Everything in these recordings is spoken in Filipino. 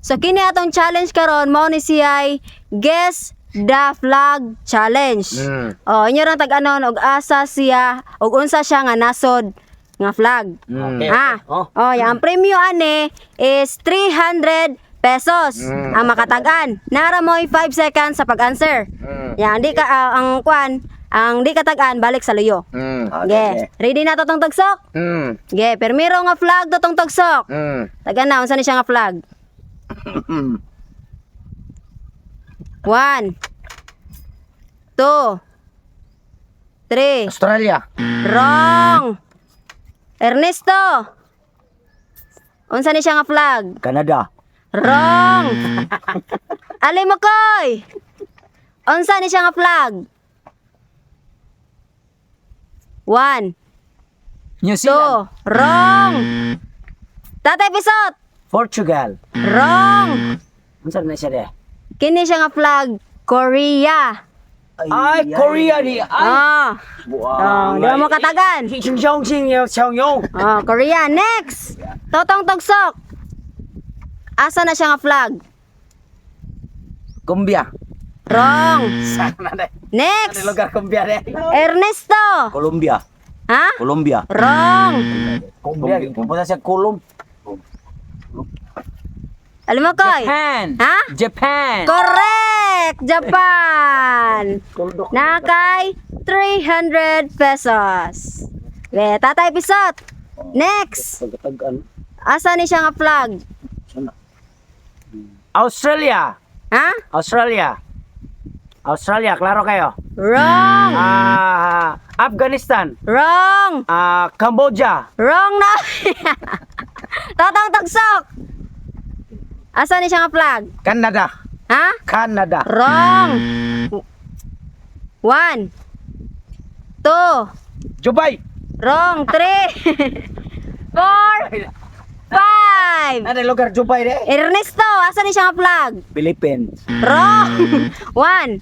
So kini atong challenge karon mao ni siya'y guess the flag challenge. Oh, inyo ra tag-anon og asa siya og unsa siya nga nasod nga flag. Okay, Ha? okay. Oh, yung premyo ani is 300 pesos ang makatagan. Nara mo 5 seconds sa pag-answer. Yan, di ka ang di katagan balik sa luyo. Okay. Ready na to tong tugsok? Okay, permiro nga flag to tong tugsok. Taga na unsa ni siya nga flag? 1 2 3 Australia. Wrong. Ernesto. Unsa ni siya nga flag? Canada. Wrong. Alay mo koy. Unsa ni siya nga flag? 1 New 2 Wrong. Tatay Pisot. Portugal. Wrong. Unsa na siya de? Kini siya nga flag Korea. Ay, Korea ni. Ah. Oh, di mo katagan. Oh, Korea. Next. Totong tugsok. Asa na siya nga flag? Cumbia. Wrong. Sana de. Next. Lugar Cumbia de. Ernesto. Colombia. Ha? Colombia. Wrong. Cumbia. Pupunta sa Kulum. Alam mo koy? Japan. Ha? Japan. Correct! Japan! Nakay 300 pesos. We, Tatay Pisot. Next. Pagkatagan. Asa ni siya nga flag? Sana. Australia. Ha? Australia. Australia, klaro kayo. Wrong! Afghanistan. Wrong! Cambodia. Wrong na! Totong tugsok! Asa ni siya nga flag? Canada. Ha? Canada. Wrong! 1 2 Dubai. Wrong! 3 4 5 Ada lugar Dubai de. Ernesto, asa ni siya nga flag? Philippines. Wrong! 1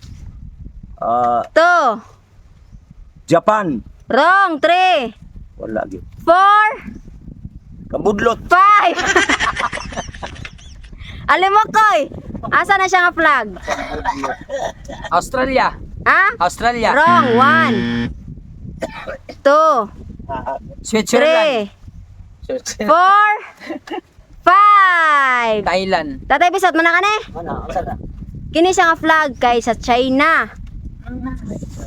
2 Japan. Wrong! 3 Wala gyud. 4 Kambudlot. 5 Alam mo koy, asa na siya nga flag? Australia. Ha? Australia. Wrong! 1 2 Switzerland. 3 4 5 Thailand. Tatay Bisot, mana ka ni? Kini siya nga flag kay sa China.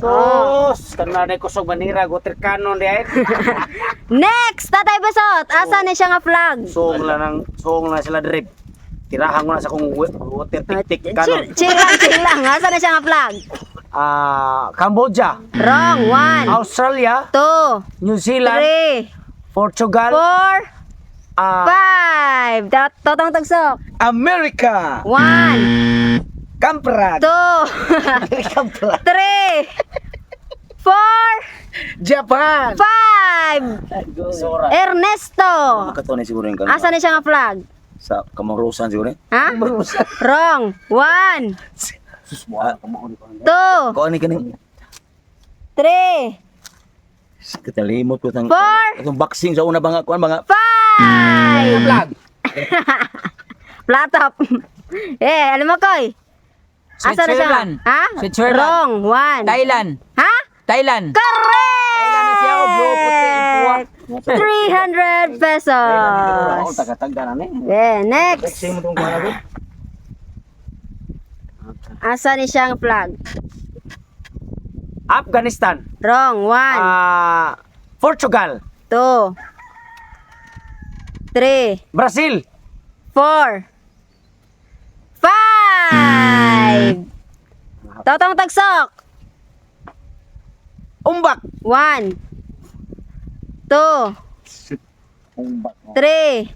Sos, kanana ko sa banira go terkano di ay. Next, Tatay Bisot, asa ni siya nga flag? Song na sila drip. Tirahan ko na sa kung water tik-tik kanon. Chill lang. Asa na siya nga flag? Cambodia. Wrong. 1 Australia. 2 New Zealand. 3 Portugal. 4 5 Totong tugsok. America. 1 Kamprat. 2 Kamprat. 3 4 Japan. 5 Ernesto. Makato na siguro yung Asa na siya nga flag? sa Kamarusan siguro. Ha? Wrong. 1 Susmo. 2 Ko ani kaning 3 katalimot ko tang Four. itong boxing sa una banga kuan banga 5 Flag. Platop. Alam mo koy. Asa na siya? Switzerland. Ha? Switzerland. Wrong. 1 Thailand. Ha? Thailand. Correct! Thailand na siya, bro. Puti, ipuwa. 300 pesos. taga-taga na ni. Next. Boxing mo tong kuan ako. Asa ni siyang flag? Afghanistan. Wrong. 1 Portugal. 2 3 Brazil. 4 5 Totong tagsok. Umbak. 1 2 3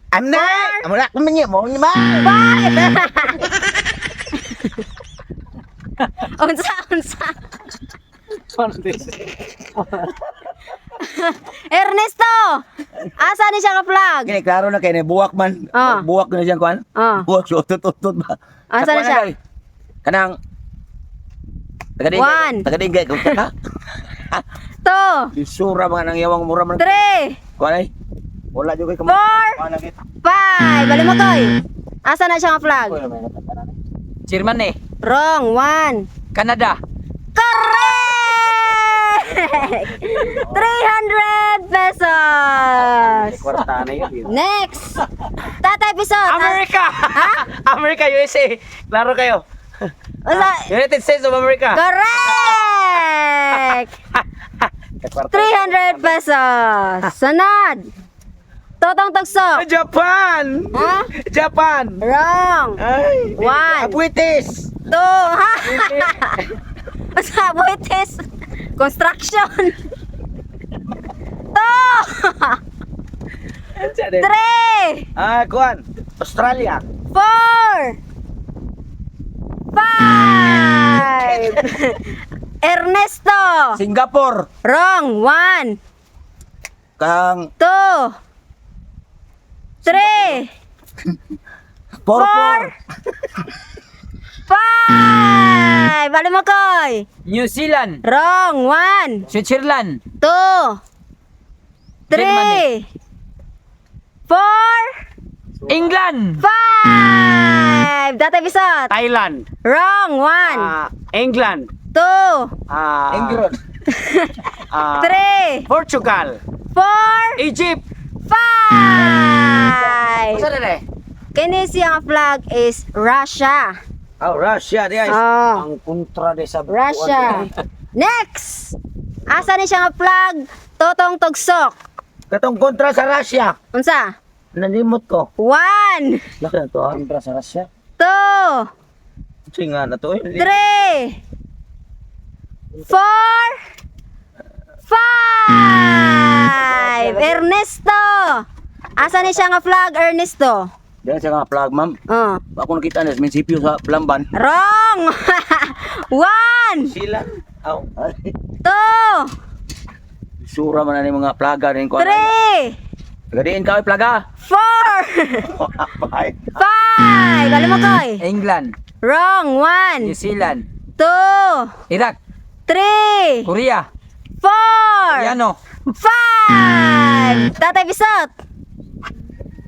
Anay. Amala ko man mo ni ba? 5 Unsa Ernesto, asa ni siya ka flag? Kini klaro na kay ni buwak man. Ah. Buwak na siyang kuan. Ah. Buwak so tutut ba. Asa na siya? Kanang One. tagadingay ko ka. 2 Isura mga nang yawang mura man. 3 Kuan ay. Wala jud kay 4 5 Bali mo koy. Asa na siya nga flag? Germany. Wrong. 1. Canada. Correct! 300 pesos! Kwarta na yun. Next! Tatay episode! America! America, USA! Klaro kayo. Usa- United States of America. Correct! 300 pesos! Sunod! Totong tugsok! Japan! Ha? Japan! Wrong! Ay! 1, British! 2, ha? Basta buitis. Construction. 2, 3, Kuan! Australia! 4, 5. Ernesto. Singapore. Wrong. 1, Kang 2, 3, Porpor. 5. Bali mo koy. New Zealand. Wrong. 1, Switzerland. 2, 3, Germany. 4, England. 5. Data episode. Thailand! Wrong. 1, England! 2, England. 3, Portugal! 4, Egypt! 5. Saan na eh? Kini siyang flag is Russia. Oh, Russia, guys. Oh, Ang kontra de sa Russia. Next. Asa ni siyang flag? Totong tugsok. Katong kontra sa Russia. Unsa? Nanimot ko. 1, Laki na to, ha? Kontra sa Russia. 2, Singa na to, eh. 3, 4, 5. Ernesto. Asa ni siya nga flag, Ernesto? Diyan siya nga flag, ma'am. Oh. Ako nakita na, minsipyo sa Plamban. Wrong. 1, Sila? Aw. 2, Sura man na ni mga plaga rin ko. 3, Gadiin ka, plaga. 4, Bye. 5. Bali mo koy. England. Wrong. 1, Zealand. 2, Iraq. 3, Korea. 4, Piano. 5. Tatay Bisot.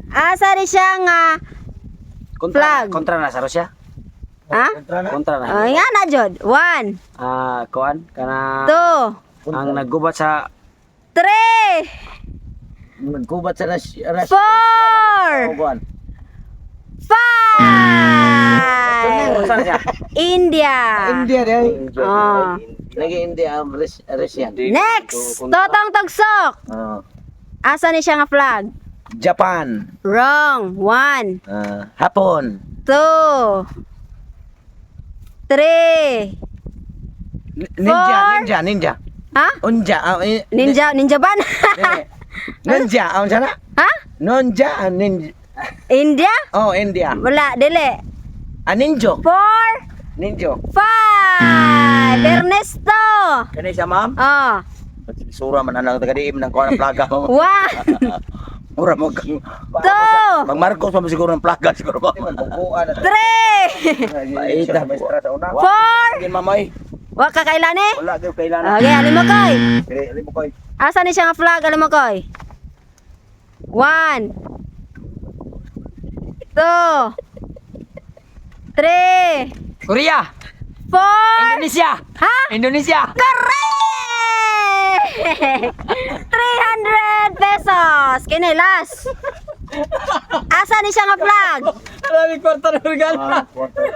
Asa ni siya nga flag. Kontra na sa Russia? ha? Kontra na. Oh, nga na jud. 1, Kuan? Kana 2, ang naggubat sa 3, Nagkubat sa Russia. 4, Buwan. 5. Saan siya? India. India day. Oh. Lagi India ang Russian. Next, Totong Tugsok. Asa ni siya nga flag? Japan. Wrong. 1, Hapon. 2, 3. Ninja, ninja. Ha? Unja. Ninja ban? Ninja, ang sana? Ha? Ninja, ninja. India? Oh, India. Wala, dili. Ninjo. 4, Ninjo. 5. Ernesto. Kani siya, ma'am? Oh. Sura man ang taga-diim ng kuha ng plaga. 1, Mura mo kang... 2, Pag Marcos mo siguro ng plaga siguro ba? 3, Paita. 4. Yan, mamay. Wa kakailan eh? Wala kayo kailangan. Okay, alam mo koy. Alim mo koy. Asa ni siya nga flag? Alam mo koy. 1, 2, 3, Korea. 4. Indonesia. Ha? Indonesia. Correct! 300 pesos. Kini last. Asa ni siya nga flag? Marami kwarta na regalo.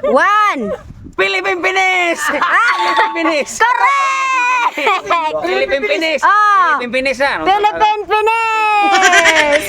1. Philippine Pinis. Philippine Pinis. Correct! Philippine Pinis. Oh. Philippine Pinis na. Philippine Finish!